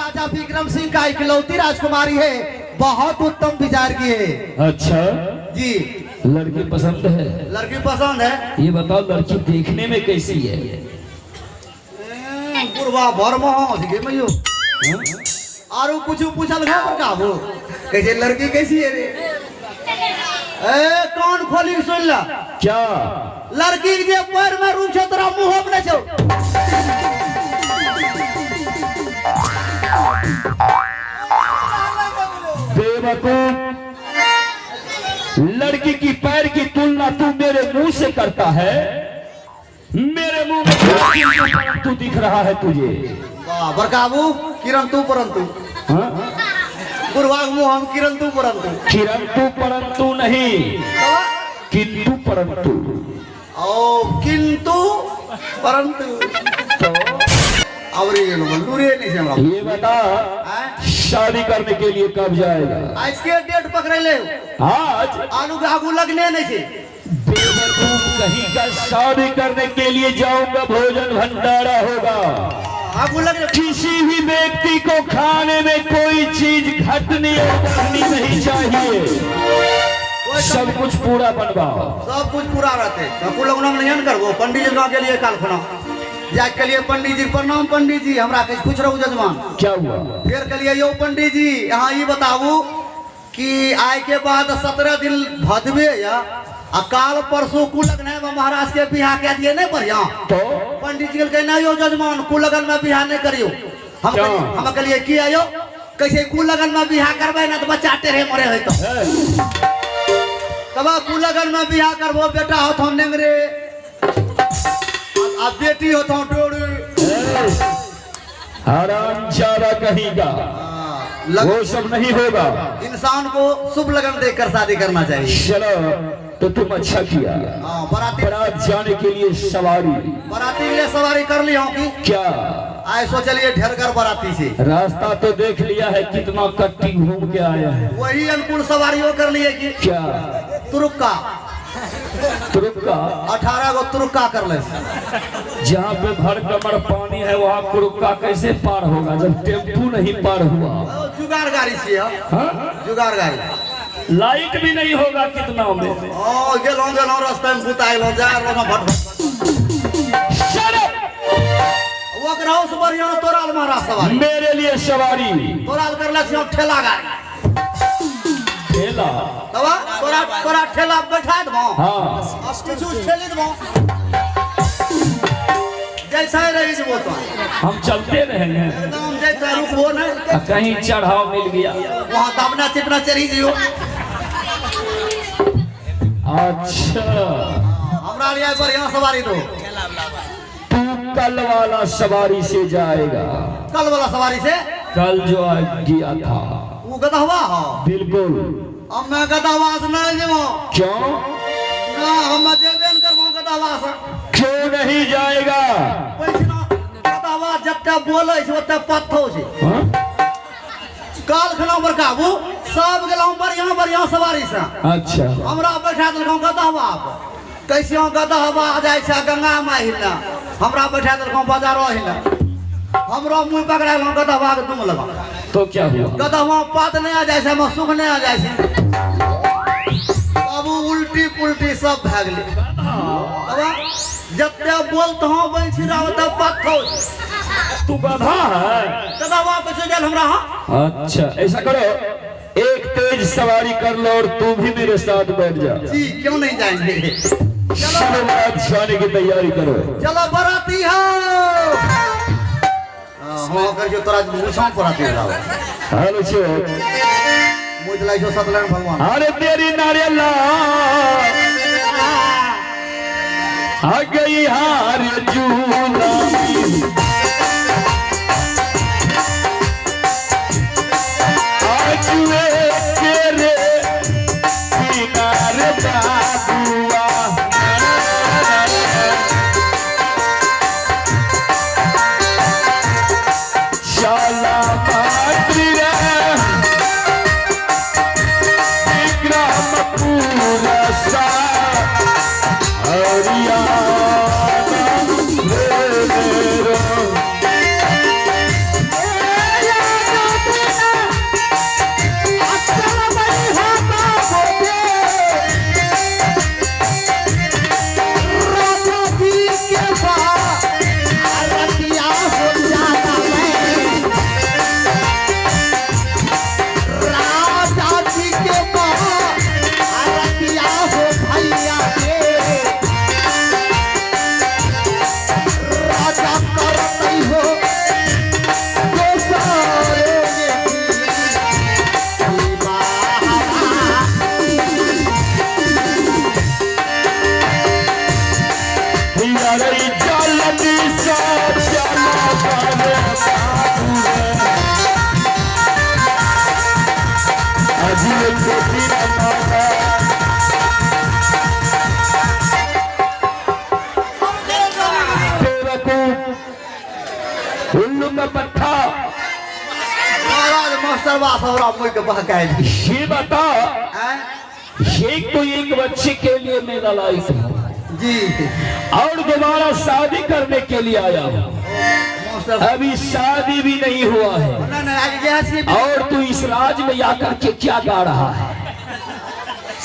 राजा विक्रम सिंह का इकलौती राजकुमारी है, बहुत उत्तम विचार की है। अच्छा जी, लड़की पसंद है? लड़की पसंद है। ये बताओ लड़की देखने में कैसी है? बुढ़वा भर मयो और कुछ पूछल का वो कैसे लड़की कैसी है रे? ए कौन खोली सुन ला क्या लड़की के जे पैर में रूप छे तोरा मुंह में छो। बेवकूफ, लड़की की पैर की तुलना तू मेरे मुंह से करता है? मेरे मुंह में तू दिख रहा है तुझे? वाह बरकाबू किरण तू परंतु गुरुवाग मुंह हम किरण तू परंतु किंतु परंतु नहीं, किंतु परंतु। ओ किंतु परंतु तो और ये मंजूरी नहीं से हमरा। ये बता शादी करने के लिए कब जाएगा? आज के डेट पकड़े ले आज? आलू के आगू लगने नहीं से। बेवकूफ कहीं का, शादी करने के लिए जाऊंगा, भोजन भंडारा होगा। आगू लगने किसी भी व्यक्ति को खाने में कोई चीज घटनी और बढ़नी नहीं चाहिए, सब कुछ पूरा बनवाओ। सब कुछ पूरा रहते तो लोग नहीं करबो। पंडित जी के लिए काल खुना जाए के लिए पंडित जी प्रणाम पंडित जी हमरा कुछ पूछ रहा हूँ जजमान। क्या हुआ? फिर के लिए यो पंडित जी यहाँ ये बताबू कि आय के बाद 17 दिन भदबे या अकाल परसों कुलगन है महाराज के बिहार के दिए नहीं बढ़िया। तो पंडित जी के नहीं यो जजमान कुलगन में बिहार नहीं करियो। हम के लिए की आयो कैसे कुलगन में बिहार करबे ना तो बच्चा टेढ़े मरे है तो तब कुलगन में बिहार करबो। बेटा हो तो नेंगरे अब बेटी हो तो डोरी। हराम चारा कहेगा, वो सब नहीं होगा। इंसान को शुभ लगन देखकर शादी करना चाहिए। चलो तो तुम अच्छा किया। बारात जाने के लिए सवारी, बाराती के लिए सवारी कर ली हूँ की क्या? आए सो चलिए ढेर कर बाराती से। रास्ता तो देख लिया है, कितना कट्टी घूम के आया है। वही अनुकूल सवारियों कर लिए कि क्या? तुरुक्का तुरुक्का 18 गो तुरुक्का कर ले। जहाँ पे भर कमर पानी है वहाँ तुरुक्का कैसे पार होगा जब टेम्पू नहीं पार हुआ? जुगाड़ गाड़ी से जुगाड़ गाड़ी लाइट भी नहीं होगा कितना में। गेलों रास्ते में बुताइलो जा भट वो कराओ से बढ़िया तोराल मारा सवारी। मेरे लिए सवारी तोराल कर ले ठेला गाड़ी। ठेला तबा तोरा ठेला बैठा दबो। हाँ कुछ ठेली दबो जैसा ही रही वो तो हम चलते रहेंगे। एकदम जैसा रुकबो नहीं, कहीं चढ़ाव मिल गया वहाँ दाबना चिपना चढ़ी जियो। अच्छा हमरा लिए बढ़िया सवारी दो। तू कल वाला सवारी से जाएगा? कल वाला सवारी से? कल जो गया था वो गदहवा हो? बिल्कुल। अब मैं गदहवा से नहीं जीवो। क्यों? ना हम जेबे न करबो गदहवा से। क्यों नहीं जाएगा? गदहवा जब तक बोले छे ओते पत्थो छे। काल खना बरकाबू सब गेलौ बढ़िया बढ़िया सवारी से। अच्छा हमरा बैठा देलकौ गदहवा पर। कैसे गदहवा जाय छे गंगा माई हिला, हमरा बैठा देलकौ बाजारो हिला। हमरो मुंह पकड़ा लो गदहवा के तुम लगा तो क्या हुआ? गदहवा पात नहीं आ जाय छे, हम सुख नहीं आ जाय छे। बाबू उल्टी पुल्टी सब भ गेलै। अब जते बोलत हो बैठी रहो तब पत्थो। तू गधा है? गदहवा पे से गेल हमरा। अच्छा ऐसा करो, एक तेज सवारी कर लो और तू भी मेरे साथ बैठ जा। जी क्यों नहीं जाएंगे? चलो बारात जाने की तैयारी करो। चलो बराती हो। हाँ कर जो तोरा मुछां बराती लाओ। हेलो छो मुझ लाई जो सतनारायण भगवान। अरे तेरी नारियल आ गई हार जूला हरियाणा रही जल्दी से चला बने बाबू है अजी कोटी माता उल्लू का पट्टा महाराज मास्टर बासवरा मुझ के बहकाए ये बता ये तो एक बच्चे के लिए मेरा लाई था जी और दोबारा शादी करने के लिए आया हूँ मास्टर अभी शादी भी नहीं हुआ है ना ना आगे जैसे और तू इस राज में आकर के क्या गा रहा है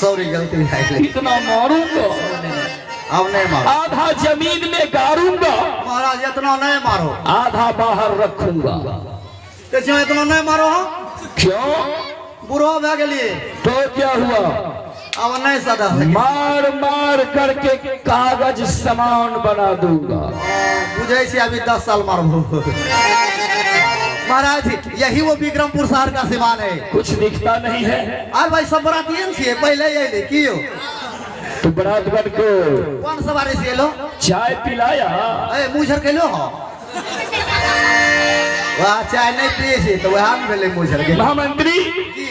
सॉरी गलती है इतना मारूंगा अब नहीं मारो आधा जमीन में गाड़ूंगा महाराज इतना नहीं मारो आधा बाहर रखूंगा कैसे इतना नहीं मारो हो क्यों बुरा भे गेलिए तो क्या हुआ अब नहीं सदा मार मार करके कागज सामान बना दूंगा बुझे से अभी 10 साल मारबो महाराज यही वो विक्रमपुर शहर का सीमान है कुछ दिखता नहीं है और भाई सब बरातियन से पहले ये देखियो तो बरात बन को कौन सवारी से लो चाय पिलाया ए मुझर के लो हो वाह चाय नहीं पिए छे तो वहां में ले मुझर के महामंत्री जी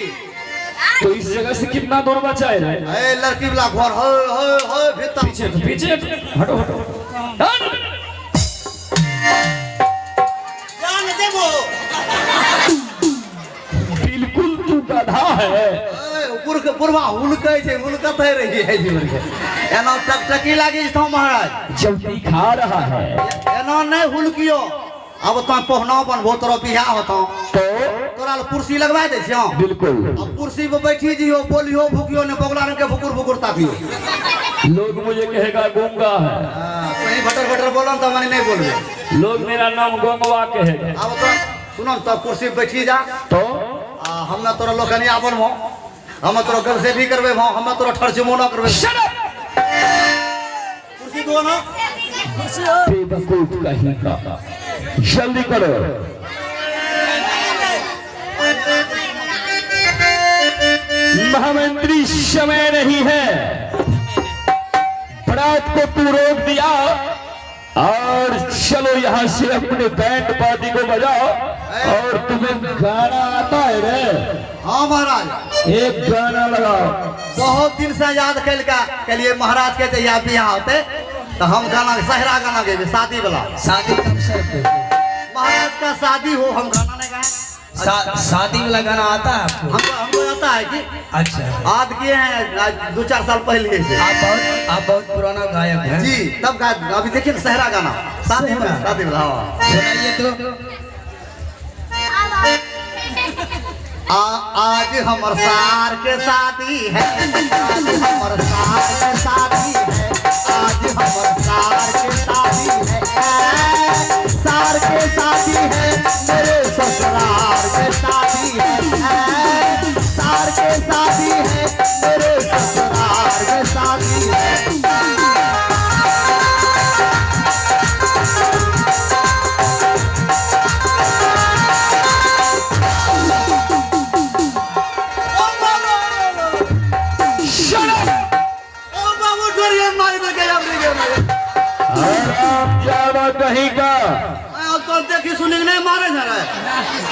तो इस जगह से कितना दूर बचा है ए लड़की वाला घर हो भीतर पीछे हटो हटो जान देबो बिल्कुल तू गधा है पूर्वा हुलकै छे हुलकत रही है जीवन के एना टकटकी लागी तो महाराज जब दिखा रहा है एना नहीं हुलकियो अब तो पहनाव बनबो तोरा बियाह होतो तो तोरा कुर्सी लगवा दे छियो बिल्कुल अब कुर्सी पे बैठी जियो बोलियो भूकियो ने बगला रंग के भुकुर भुकुर ताकियो लोग मुझे कहेगा गूंगा है कहीं भटर भटर बोलन तो मैंने नहीं बोलबे लोग मेरा नाम गोंगवा कहेगा अब तो सुनो तो कुर्सी पे बैठी जा तो हम ना तोरा लोकनी आपन हो हम तोरा गल से भी करबे हो हम तोरा ठरचमो ना करबे कुर्सी दो ना बेवकूफ कहीं का जल्दी करो महामंत्री समय नहीं है बरात को तू रोक दिया और चलो यहाँ से अपने बैंड पार्टी को बजाओ और तुम्हें गाना आता है रे हाँ महाराज एक गाना लगाओ बहुत दिन से याद कैल के लिए महाराज के जहिया बियाह होते तो हम गाना सहरा गाना गेबे शादी वाला शादी कब से महाराज का शादी हो हम गाना नहीं गाए शादी वाला गाना आता है आपको हमको आता है कि अच्छा आज किए हैं आज 2-4 साल पहले से आप बहुत पुराना गायक हैं जी तब गा अभी देखिए सहरा गाना शादी वाला हाँ सुनाइए तो आज हमर सार के शादी है आज हमर सार के शादी है आज हमर सार के शादी है सार के शादी है मेरे ससुराल के शादी है सार के शादी है मेरे ससुराल के शादी है कहीं का तो देखी सुनी नहीं मारे जा रहा है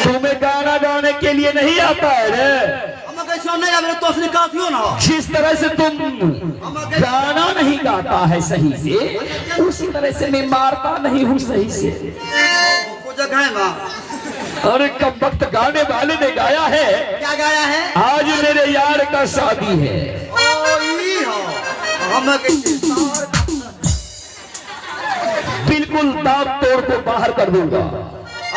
तुम्हें गाना गाने के लिए नहीं आता है रे हम कैसे नहीं अब तो निकालियो ना जिस तरह से तुम गाना नहीं गाता है सही से उसी तरह से मैं मारता नहीं हूँ सही से कुछ जगह है ना अरे कब वक्त गाने वाले ने गाया है क्या गाया है आज मेरे यार का शादी है ओ ई हो हम कैसे सार बिल्कुल दांत तोड़ को बाहर कर दूंगा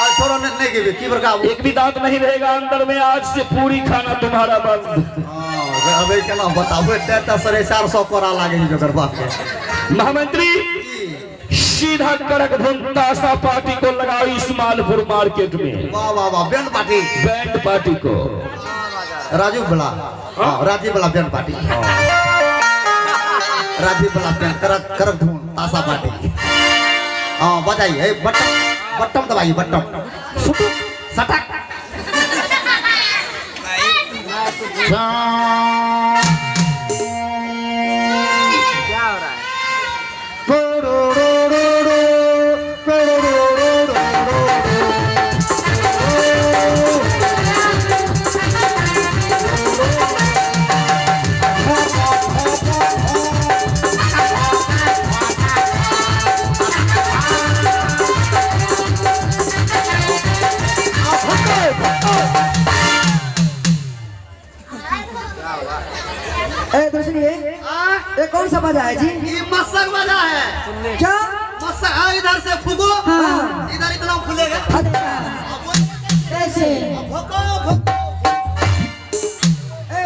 आज थोड़ा नहीं के की बरका एक भी दांत नहीं रहेगा अंदर में आज से पूरी खाना तुम्हारा बंद हां अबे केना बताबे टेटा सरे 400 कोरा लागे जो करबा के महामंत्री सीधा कड़क धुन ताशा पार्टी को लगाओ इस मालपुर मार्केट में वाह वाह वाह बैंड पार्टी को राजू बड़ा हां राजू बड़ा बैंड पार्टी राजू बड़ा बैंड करक धुन ताशा पार्टी हाँ बजाइए बटम बटम दबाइए बटम सटक क्या हो रहा है सुनिए, ये कौन सा बजा है जी? ये मस्सक बजा है। क्या मस्सक? इधर से फूको, हाँ। इधर इतना खुलेगा। कैसे? भोको भोको।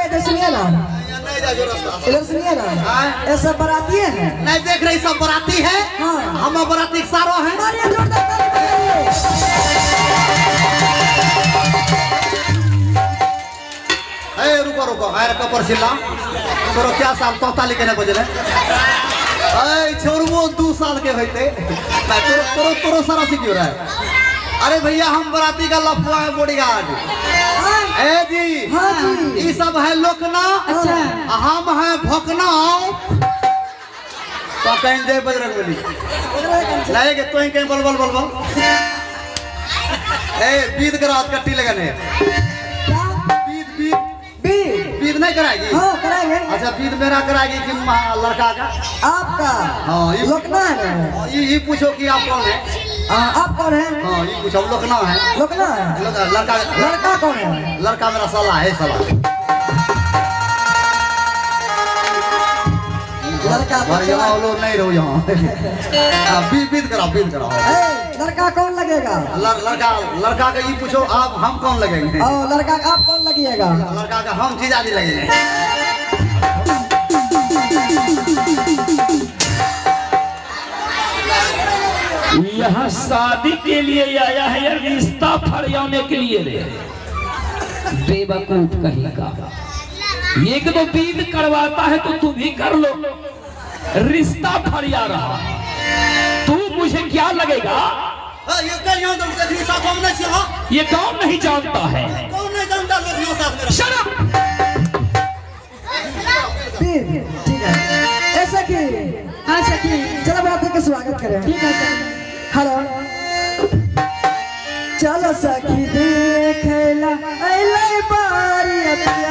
इधर सुनिए ना, नहीं जा जो रास्ता। इधर सुनिए ना, हाँ। ये सब बराती है। नहीं देख रही सब बराती है। हाँ। हम बराती सारो हैं। मारिए जोरदार ताली ए रुको रुको, आयर कपर चिल्ला करो। क्या साल तोता लेके नहीं बजले? ए छोरमो 2 साल के होते। तोरो तोरो तोरो सारा सिक्योर रहा है। अरे भैया हम बराती का लफड़ा है बॉडीगार्ड। बजाइए। ए जी, हाँ जी। ये सब है लोकना। अच्छा। हम हैं भोकना। तो कहीं दे बजरंग बली नहीं के तो कहीं बल बल बल बल। ए बीत करा कट्टी लगाने। क्या? बीत बीत बीत? बीत नहीं कराएगी? हाँ कराएंगे। अच्छा बीत मेरा कराएगी कि लड़का का? आपका हाँ, ये- लोकना है ना? ये पूछो कि आप कौन है? आप कौन है? हाँ ये पूछो, हम लोकना है। लोकना है। लड़का लड़का कौन है? लड़का मेरा साला है साला। लड़का और यहाँ वो लोग नहीं रहो यहाँ। बीत कराओ बीत कराओ। लड़का कौन लगेगा? लड़का लड़का का ये पूछो आप हम कौन लगेंगे? और लड़का का आप कौन लगेगा? लड़का का हम जीजाजी लगेंगे। यहाँ शादी के लिए आया है या रिश्ता फरियाने के लिए रे? बेवकूफ कहीं का। एक तो बीत करवाता है तो तू भी कर लो। रिश्ता फरिया रहा, तू मुझे क्या लगेगा? ये कल यहाँ तुम देखिए साथ हम नहीं छिया। ये कौन नहीं जानता है? कौन नहीं जानता लोग यहाँ साथ मेरा। Shut up! ठीक है। ऐसा कि हाँ सखी, चलो बात का स्वागत करें। ठीक है। हेलो। चलो सखी देखला अइले बारी अतिया है।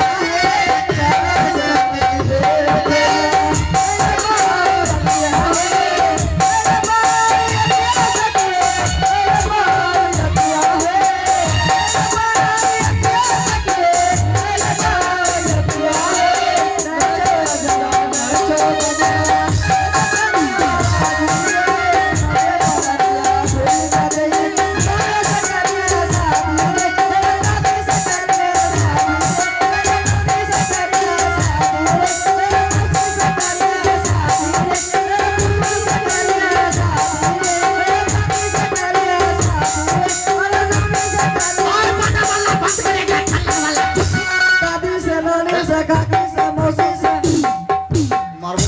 चलो सखी देखला अइले बारी अतिया है। अइले बारी अतिया सखी, अइले बारी अतिया है। अइले बारी अतिया सखी, अइले बारी अतिया है। नचो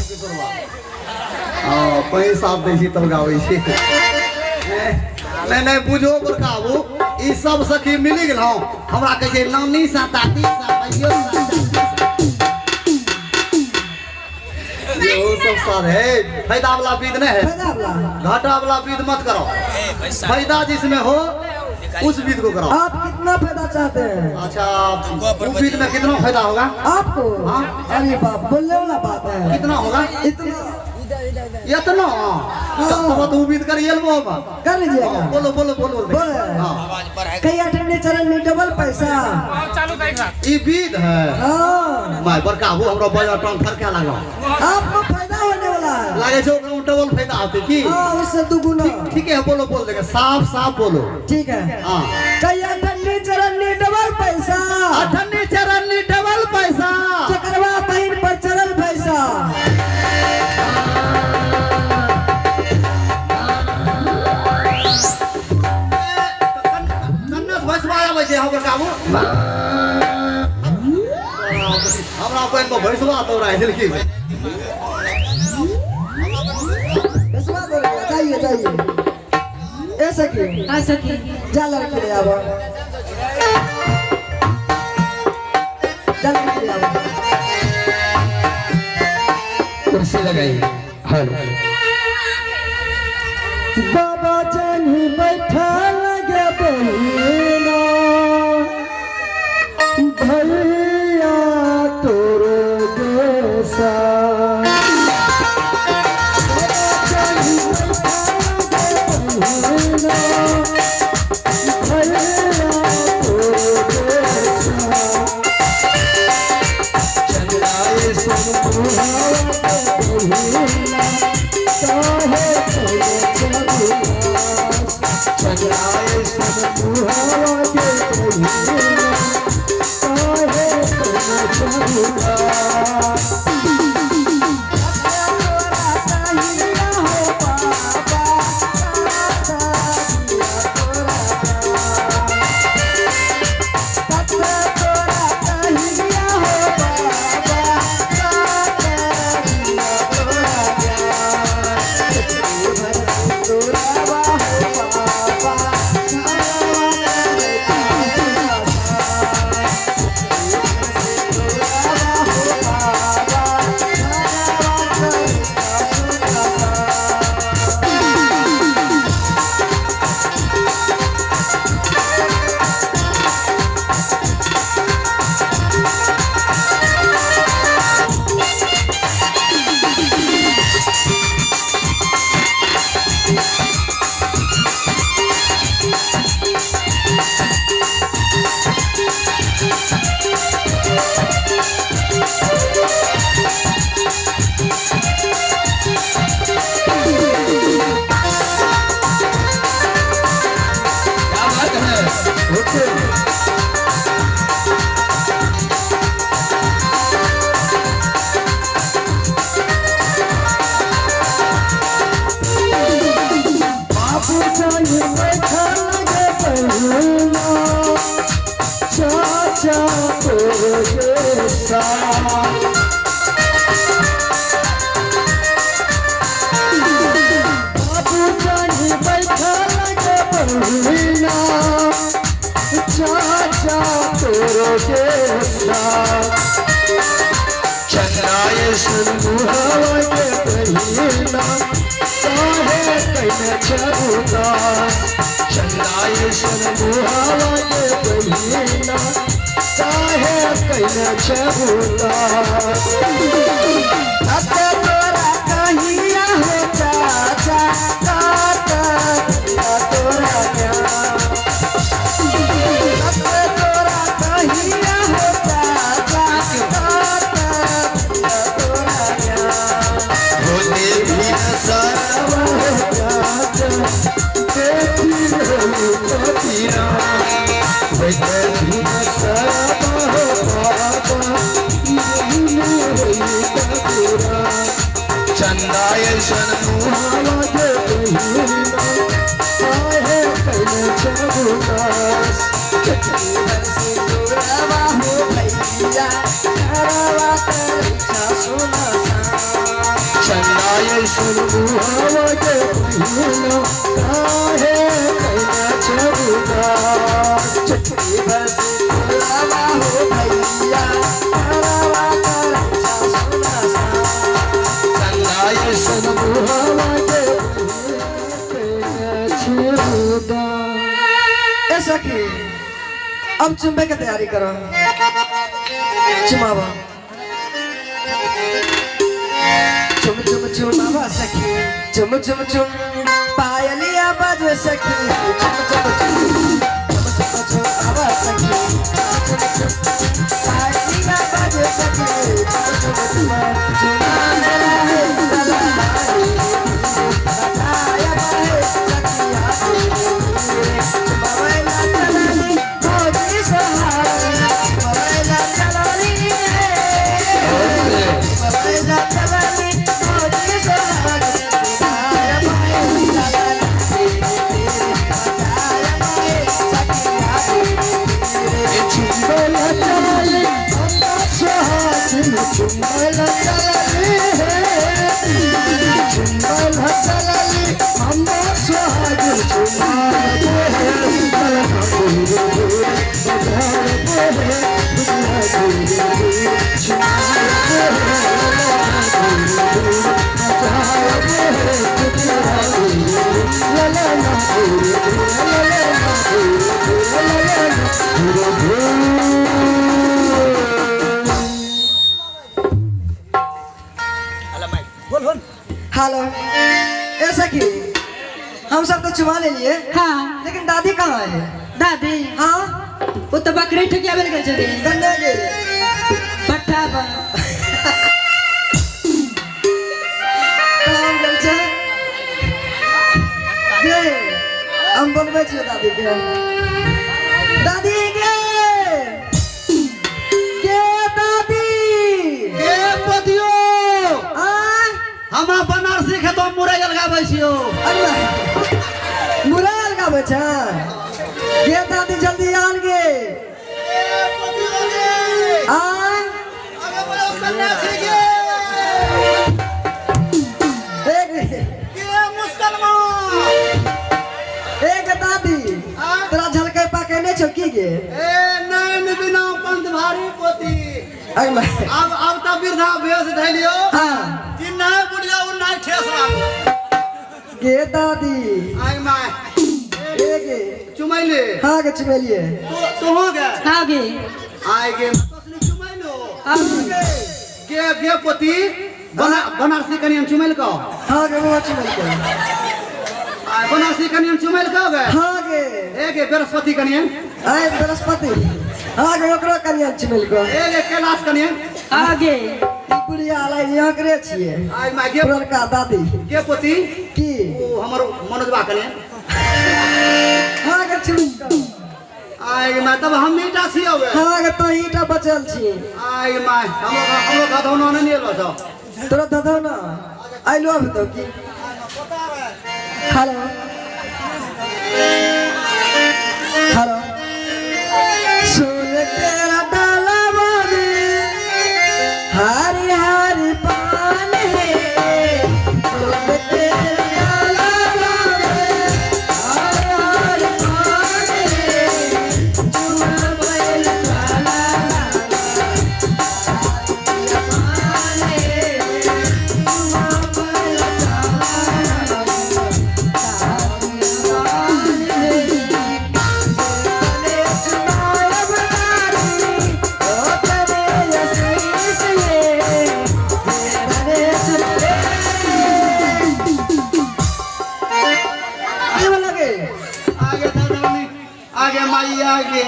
जरा पैसा दै छी तब गाबै छी। नहीं बुझो बड़काबू, ई सब सखी मिली गेल हमरा कहै छै नानी सा दादी सा भैयो सा ये सब साथ है। फायदा वाला बीद नहीं है, घाटा वाला बीद मत करो। फायदा जिसमें हो उस बीद को करो। आप कितना फायदा चाहते हैं? अच्छा उस बीद में कितना फायदा होगा आपको? हाँ? अरे बाप, बोलने वाला बात है। कितना होगा? इतना तब तो उम्मीद करिए कर लीजिएगा। बोलो बोलो बोलो बोले। हाँ। कई अठन्नी चरण में डबल पैसा। ई बीद है। हाँ। मैं बड़का वो हमरा बजट ट्रांसफर क्या लगा? आपको फायदा होने वाला है। लगे जो डबल फायदा होते की? हाँ, उससे दुगुना। ठीक है बोलो बोल देगा, साफ साफ बोलो। ठीक है। हाँ। कई अठन्नी चरण में डबल पैसा। अठन्नी चरण में डबल पैसा। चक्रवा बहिन पर चरल पैसा। हमरा अपन में भैंसवा तो रहा है की पैसा दे रहे हैं। जाइए जाइए। ऐसा की हाँ सखी, जा लड़की ले आओ। जा लड़की ले आओ। कुर्सी लगाई। हेलो बाबा जन बैठा लगे बहिना, भैया तोरो देसा। चंद्राए सुन अब चुम्बे की तैयारी करो। चुमावा चुम चुम चुमावा सखी, चुम चुम चुम पायलिया बजे सखी, चुम चुम चुम चुमावा सखी, चुम चुम पायलिया बजे सखी, चुम चुम चुमा मेरा है सलामी, बताया है सखिया चुमावा ना चलानी भोजी सहारी, चुमावा चलानी चुमावा चलानी भोजी सहारी, बताया है हेलो, ऐसा कि हम सब तो चुमा ले लिए, हाँ लेकिन दादी कहाँ है? दादी हाँ वो तो बकरी ठकिया बेल गए चले गंगा के पट्टा बा काम कर चल ये हम बोलबे छियै दादी के दादी गे दादी ए पतियो आ हम बनारसी खेतो मुरई लगाबै छियो। अरे मुराल गाबै छै गे दादी जल्दी आन गे पतियो गे आ अबे बोलो सन्यासी गे के मुसलमान एक दादी तोरा झलकै पाके नहीं छौ की गे ए नैन बिना पंथ भारी पोती अरे मैं अब त वृद्धा भेष धैलियो हाँ कि नहीं बुढ़िया उ नहीं ठेस लागो गे दादी आई माय ए गे चुमैले हाँ गे चुमेलिए तो हो गए हाँ गे आई गे तसनी चुमैलो हाँ गे पोती बनारसी कनियन चुमैल को हाँ गे वो चुमेलिए आ बनारसी कनियन चुमैल को गए हाँ गे ए गे बृहस्पति कनियन आय बृहस्पति हाँ गे ओकरो कनिया चुमेल को ए गे कैलाश कनियन हाँ गे ई बुढ़िया आलै यहाँ करे छियै आई माय गे पुरनका दादी गे पोती की ओ हमर मनोजबा कनियन हाँ गे चुमेल को आई माय तब हम मीठा छियो गे हाँ गे तो ईटा बचल छी आई माय हमरो गधौना नहीं लेलो छ तोरा ददौ ना आई लो तो की हेलो हेलो सुन तेरा डाला बाबी हरी हरी पान है सुन तेरा डाला बाबी हरी हरी पान है चुमा बैल काला पान है चुमा बैल आगे दादानी आगे माई आगे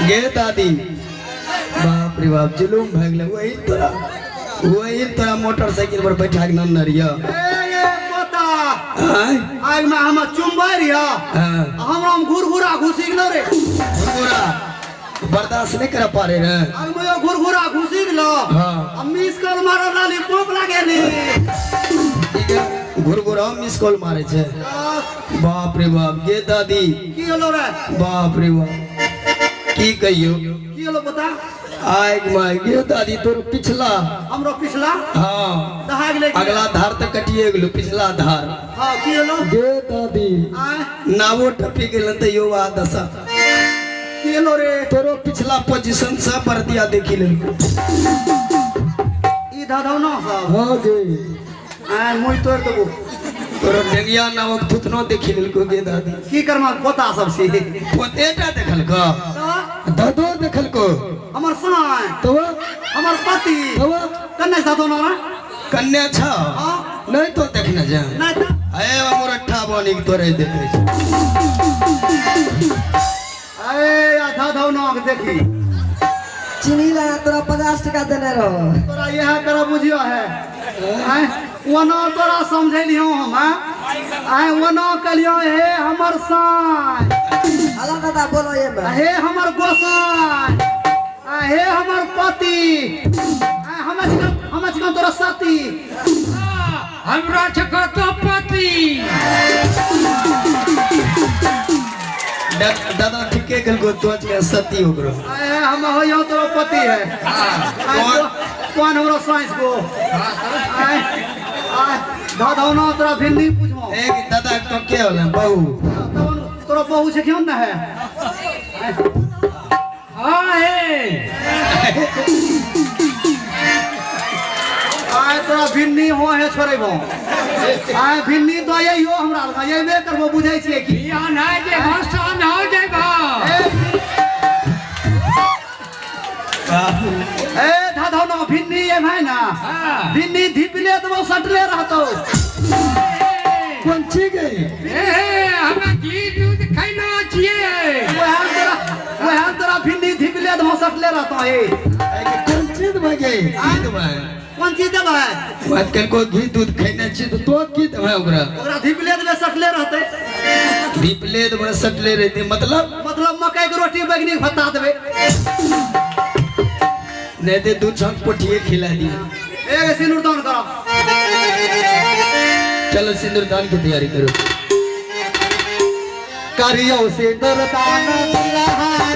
गे दादी बाप रे बाप जुलूम भाग ले वही तोरा मोटरसाइकिल पर बैठा के नरिया ए पोता आज में हम चुम्बै रिया हमरा हम घुरघुरा घुसी गेलो रे घुरघुरा बर्दाश्त नहीं कर पा रहे हैं आज में घुरघुरा घुसी गेलो हाँ हम मिस कॉल मारल लाली पोप लागे नी घुरघुरा मिस कॉल मारे छे बाप रे बाप गे दादी की होलो रे बाप रे बाप की कहियो की होलो बता आग माय गे दादी तोर पिछला हमरो पिछला हाँ दहा गेले अगला धार तक कटिए गेलो पिछला धार हां की होलो गे दादी आय नावो टपी गेल त यो आ दशा की होलो रे तोरो पिछला पोजीशन सब पर दिया देखि लेलको ई दादौना सब हां गे आय मुई तोड़ देबो तोरो डेंगिया नावक थुतनो देखि लेलको गे दादी की करमा पोता सब छी पोतेटा देखलको तो दादो देखलको हमर साय तो हमर पति तो कन्ने दादौना रे कन्या छ हां नहीं तो देखना जा नहीं तो ए मोरठा बनी के तोरे देखे छ अरे दादौना के देखी चीनी ला तोरा 50 टका देने रहो तोरा यह कर बुझियो है आय वनो तोरा समझलियो हम आय वनो कलियो हे हमर साय हला दादा बोलो ये में हे हमर गोसाय हे हमर पति हम चिकन तोरा साथी हमरा छका तो पति दादा ठीके कहलको तो के सती ओकरो हम हो तोरा पति है कौन हमरो साइंस को दादौना तोरा भिंडी पूछो एक दादा तो के होला बहू तोरा बहू छै क्यों ना है हाँ है आय तोरा भिन्नी हो है छोड़ेबो आय भिन्नी तो यही हो हमरा लगा येबे करबो बुझै छियै कि बियाह नहीं जे भसान हो जेबा ए दादौना भिन्नी ये भाई ना भिन्नी धिपले तो सटले रहतो कौन छी गई हमरा घी दूध खैलो छिए वह तोरा भिन्नी धिपले तो सटले रहतो ए कौन चीज में गई ईद में कौन चीज देबै आजकल को घी दूध खाना चाहिए तो की देबै ओकरा ओकरा धिपले देबै सटले रहतै दीपले तो बड़ा सटले रहते मतलब मकई के रोटी बैगनी के भत्ता देबै नहीं तो दूध छाप पोठिए खिला दिए एक सिंदूर दान करो चलो सिंदूर दान की तैयारी करो करियो सिंदूर दान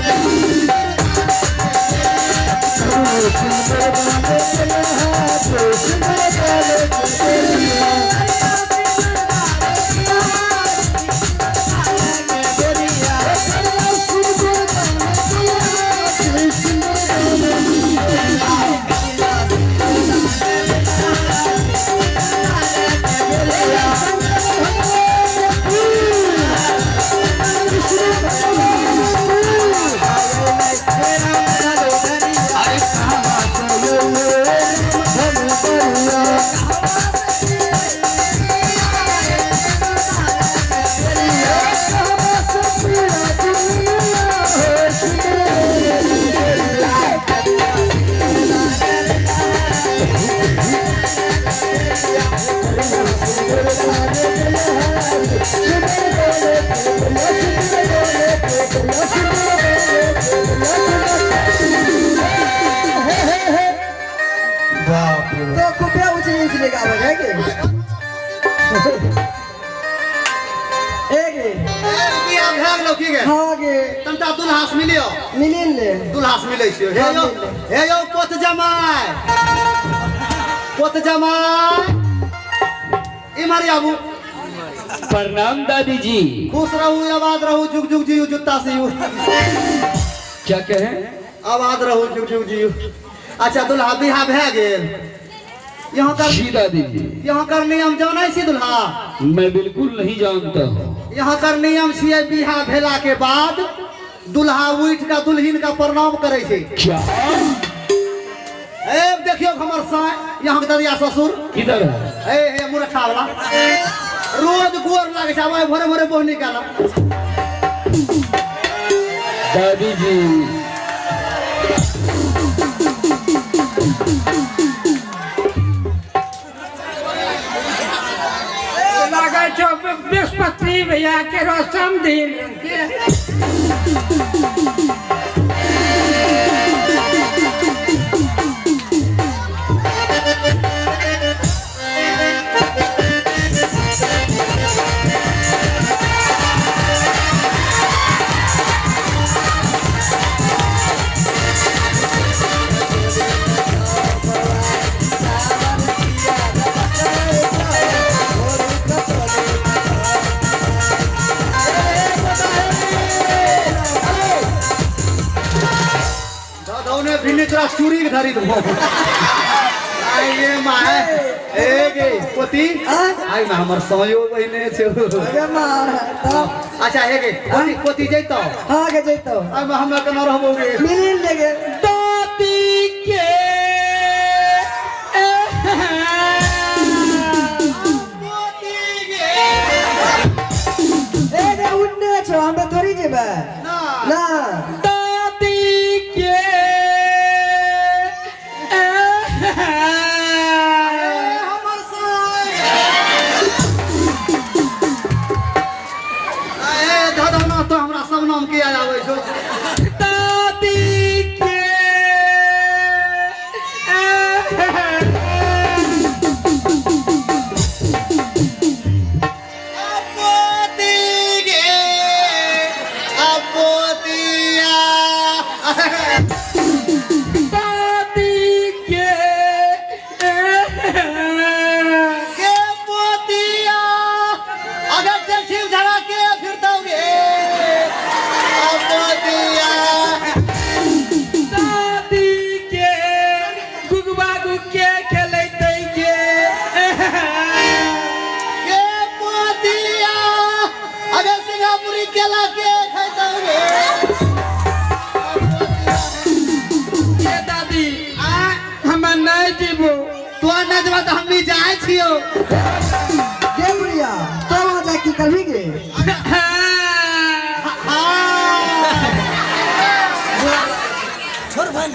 तो कुपिया उछले का हो जाएगी एक बिया भाग लो की गे हाँ गे तंटा दुल्हास मिलियो मिलिन ले दुल्हास मिलै छियो हे यो पोत जमाई इमहर आबू प्रणाम दादी जी। खुश रहू आबाद रहू जुग जुग जियो जुत्ता सियो क्या कहे आबाद रहू जुग जुग जियो अच्छा दुल्हा बिहा भए गेल यहाँ कर जी दादी जी यहाँ कर नियम जानै छी दुल्हा मैं बिल्कुल नहीं जानता हूँ। यहाँ कर नियम छियै बिहा भेला के बाद दुल्हा उठ का दुल्हिन का प्रणाम करे छै क्या ए देखियो हमर साय यहाँ के दरिया ससुर किधर है ए मुरठा वाला रोज गोर लागे छै आबै भोरे भोरे बोह निकाल दादी जी लागे छो बृहस्पति भैया के रसम दिन तोरा चूड़ी के धरी दो आई ये माय ए गे पोती आई ना हमर समयो बहिने छै अरे मां अच्छा हे गे पोती पोती जइतो हां गे जइतो आई में हमरा केना रहबो गे मिलिन ले गे दादी के पोती गे ए गे उन्ने छो हम थोड़ी जेबे ना ना दादी के हमर साय ए दादा तो हमरा सब नाम के याद आबै छौ दादी के हम भी जाए छियो गे बुढ़िया तो वहां जा की करबी गे छोड़ भाई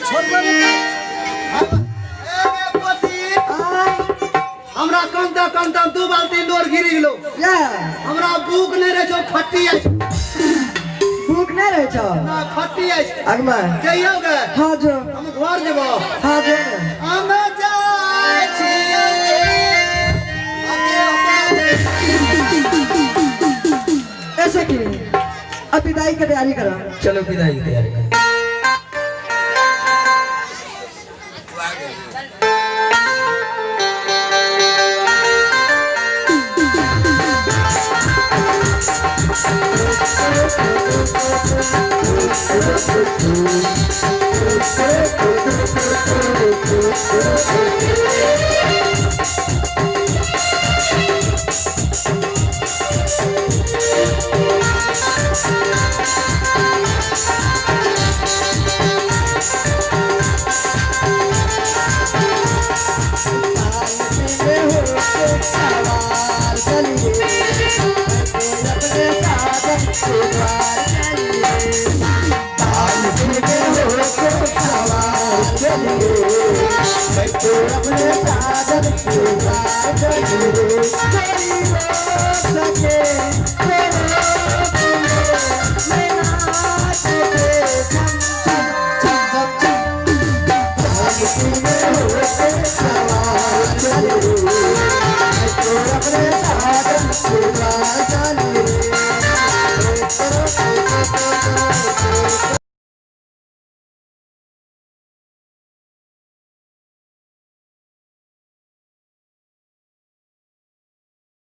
छोड़ भाई का कम दाम 2 बाल्टी डोर गिरी गेलो या हमरा भूख नहीं रहे छो खट्टी है भूख नहीं रहे छो ना खट्टी है अगमा जइयो गे हाँ जो हम घर जेबो हाँ जो ने हम जाय छी ऐसे की अब विदाई की तैयारी करो चलो विदाई की तैयारी करें। अपने